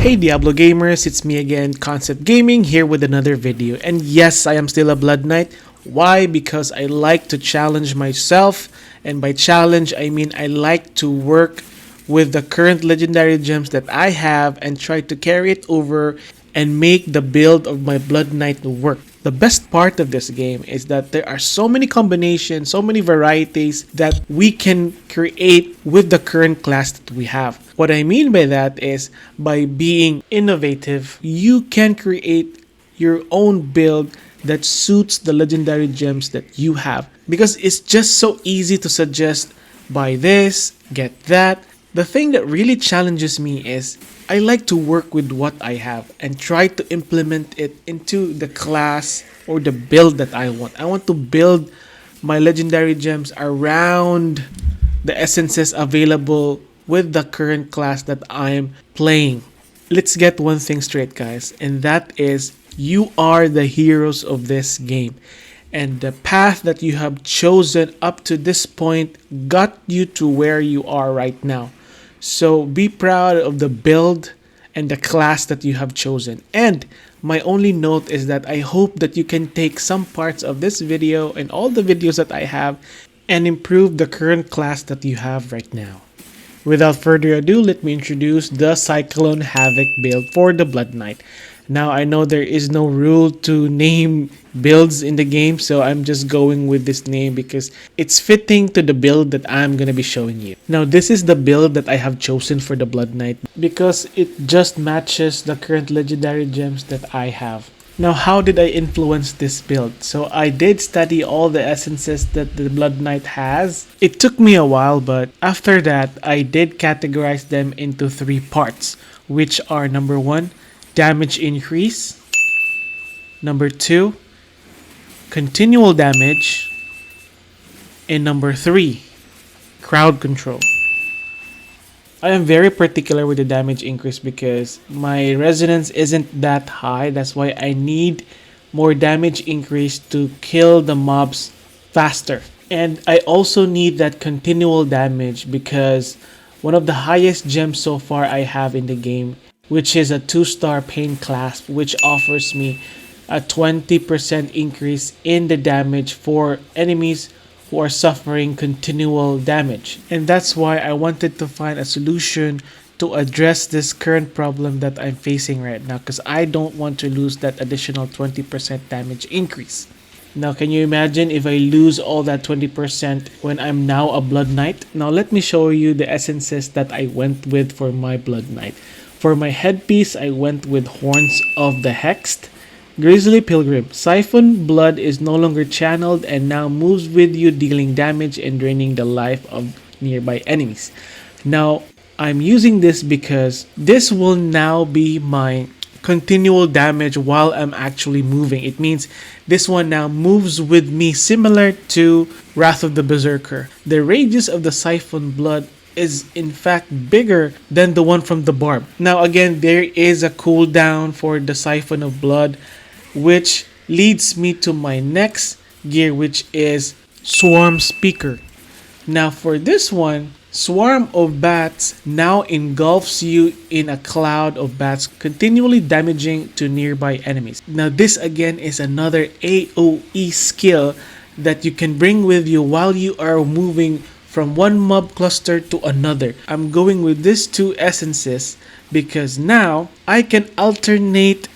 Hey Diablo gamers, it's me again, Concept Gaming, here with another video. And yes, I am still a Blood Knight. Why? Because I like to challenge myself, and by challenge I mean I like to work with the current legendary gems that I have and try to carry it over and make the build of my Blood Knight work. The best part of this game is that there are so many combinations, so many varieties that we can create with the current class that we have. What I mean by that is by being innovative, you can create your own build that suits the legendary gems that you have. Because it's just so easy to suggest buy this, get that. The thing that really challenges me is I like to work with what I have and try to implement it into the class or the build that I want. I want to build my legendary gems around the essences available with the current class that I'm playing. Let's get one thing straight, guys, and that is you are the heroes of this game. And the path that you have chosen up to this point got you to where you are right now. So be proud of the build and the class that you have chosen. And my only note is that I hope that you can take some parts of this video and all the videos that I have and improve the current class that you have right now. Without further ado, let me introduce the Cyclone Havoc build for the Blood Knight. Now, I know there is no rule to name builds in the game, so I'm just going with this name because it's fitting to the build that I'm going to be showing you. Now, this is the build that I have chosen for the Blood Knight because it just matches the current legendary gems that I have. Now, how did I influence this build? So I did study all the essences that the Blood Knight has. It took me a while, but after that, I did categorize them into 3 parts, which are number 1, damage increase, number 2, continual damage, and number 3, crowd control. I am very particular with the damage increase because my resonance isn't that high. That's why I need more damage increase to kill the mobs faster. And I also need that continual damage because one of the highest gems so far I have in the game, which is a 2-star Pain Clasp, which offers me a 20% increase in the damage for enemies who are suffering continual damage. And that's why I wanted to find a solution to address this current problem that I'm facing right now, because I don't want to lose that additional 20% damage increase. Now, can you imagine if I lose all that 20% when I'm now a Blood Knight? Now, let me show you the essences that I went with for my Blood Knight. For my headpiece, I went with Horns of the Hexed. Grizzly Pilgrim. Siphon blood is no longer channeled and now moves with you, dealing damage and draining the life of nearby enemies. Now, I'm using this because this will now be my continual damage while I'm actually moving. It means this one now moves with me, similar to Wrath of the Berserker. The rages of the Siphon blood is in fact bigger than the one from the Barb. Now again, there is a cooldown for the Siphon of Blood, which leads me to my next gear, which is Swarm Speaker. Now for this one, Swarm of Bats now engulfs you in a cloud of bats, continually damaging to nearby enemies. Now this again is another AoE skill that you can bring with you while you are moving from one mob cluster to another. I'm going with these 2 essences because now I can alternate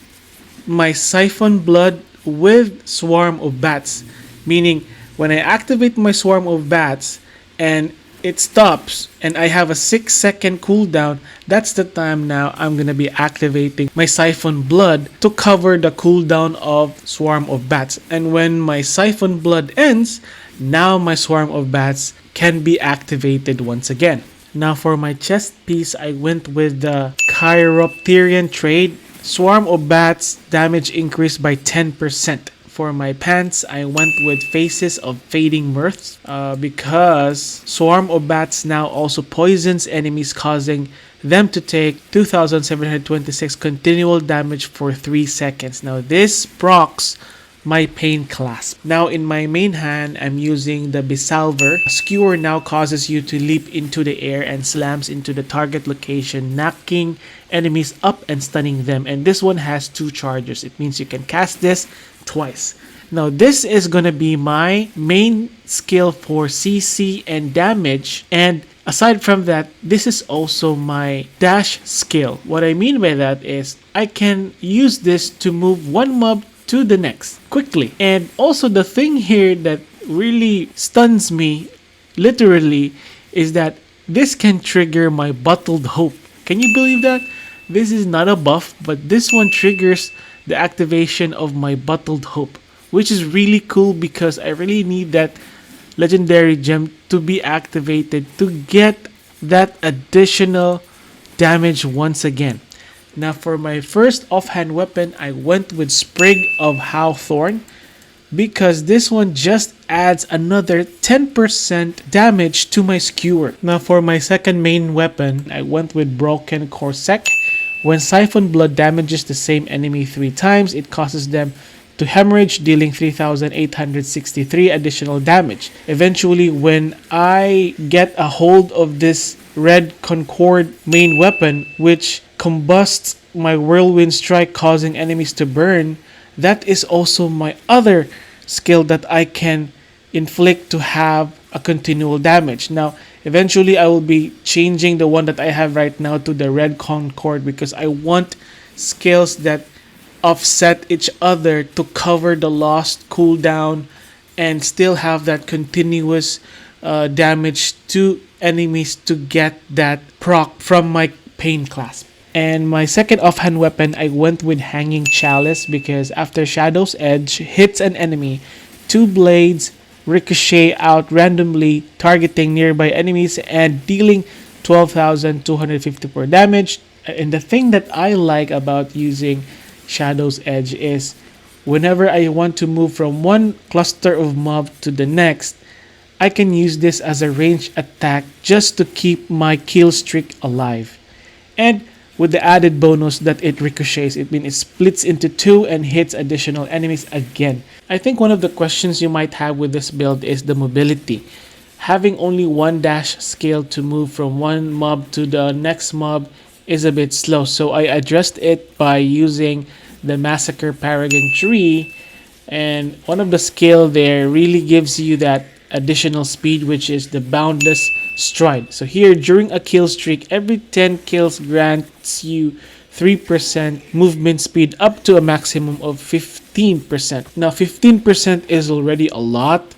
my Siphon blood with Swarm of Bats, meaning when I activate my Swarm of Bats and it stops and I have a 6-second cooldown, that's the time now I'm gonna be activating my Siphon blood to cover the cooldown of Swarm of Bats. And when my Siphon blood ends, now my Swarm of Bats can be activated once again. Now for my chest piece, I went with the Chiropterian trade. Swarm of Bats damage increased by 10%. For my pants, I went with Faces of Fading Mirths because Swarm of Bats now also poisons enemies, causing them to take 2726 continual damage for 3 seconds. Now this procs my Pain clasp. Now in my main hand, I'm using the Bisalver. Skewer now causes you to leap into the air and slams into the target location, knocking enemies up and stunning them. And this one has 2 charges. It means you can cast this twice. Now this is gonna be my main skill for CC and damage, and aside from that, this is also my dash skill. What I mean by that is I can use this to move one mob to the next quickly. And also the thing here that really stuns me literally is that this can trigger my Bottled Hope. Can you believe that? This is not a buff, but this one triggers the activation of my Bottled Hope, which is really cool because I really need that legendary gem to be activated to get that additional damage once again. Now for my first offhand weapon, I went with Sprig of Hawthorn because this one just adds another 10% damage to my skewer. Now for my second main weapon, I went with Broken Corsac. When Siphon Blood damages the same enemy 3 times, it causes them to hemorrhage, dealing 3,863 additional damage. Eventually, when I get a hold of this Red Concord main weapon, which combusts my Whirlwind Strike, causing enemies to burn, that is also my other skill that I can inflict to have a continual damage. Now, eventually I will be changing the one that I have right now to the Red Concord because I want skills that offset each other to cover the lost cooldown and still have that continuous damage to enemies to get that proc from my Pain clasp. And my second offhand weapon, I went with Hanging Chalice because after Shadow's Edge hits an enemy, 2 blades ricochet out randomly, targeting nearby enemies and dealing 12,254 damage. And the thing that I like about using Shadow's Edge is whenever I want to move from one cluster of mob to the next, I can use this as a ranged attack just to keep my kill streak alive. And with the added bonus that it ricochets, it means it splits into 2 and hits additional enemies again. I think one of the questions you might have with this build is the mobility. Having only 1 dash skill to move from one mob to the next mob is a bit slow, so I addressed it by using the Massacre Paragon tree, and one of the skill there really gives you that additional speed, which is the Boundless Stride. So here, during a kill streak, every 10 kills grants you 3% movement speed up to a maximum of 15%. Now 15% is already a lot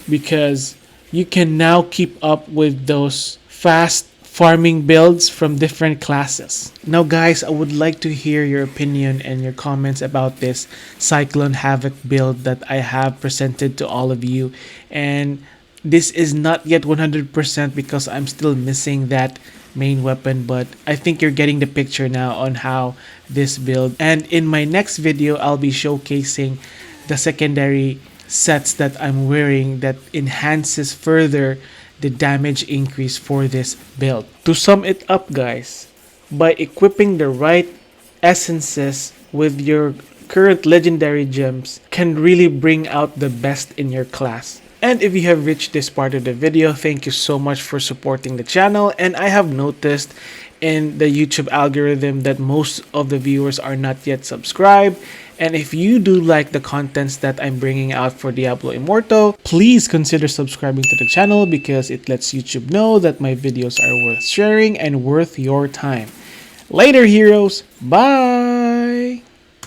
because you can now keep up with those fast farming builds from different classes. Now guys, I would like to hear your opinion and your comments about this Cyclone Havoc build that I have presented to all of you. And this is not yet 100% because I'm still missing that main weapon, but I think you're getting the picture now on how this build. And in my next video, I'll be showcasing the secondary sets that I'm wearing that enhances further the damage increase for this build. To sum it up guys, by equipping the right essences with your current legendary gems can really bring out the best in your class. And if you have reached this part of the video, thank you so much for supporting the channel. And I have noticed in the YouTube algorithm that most of the viewers are not yet subscribed. And if you do like the contents that I'm bringing out for Diablo Immortal, please consider subscribing to the channel because it lets YouTube know that my videos are worth sharing and worth your time. Later heroes, bye!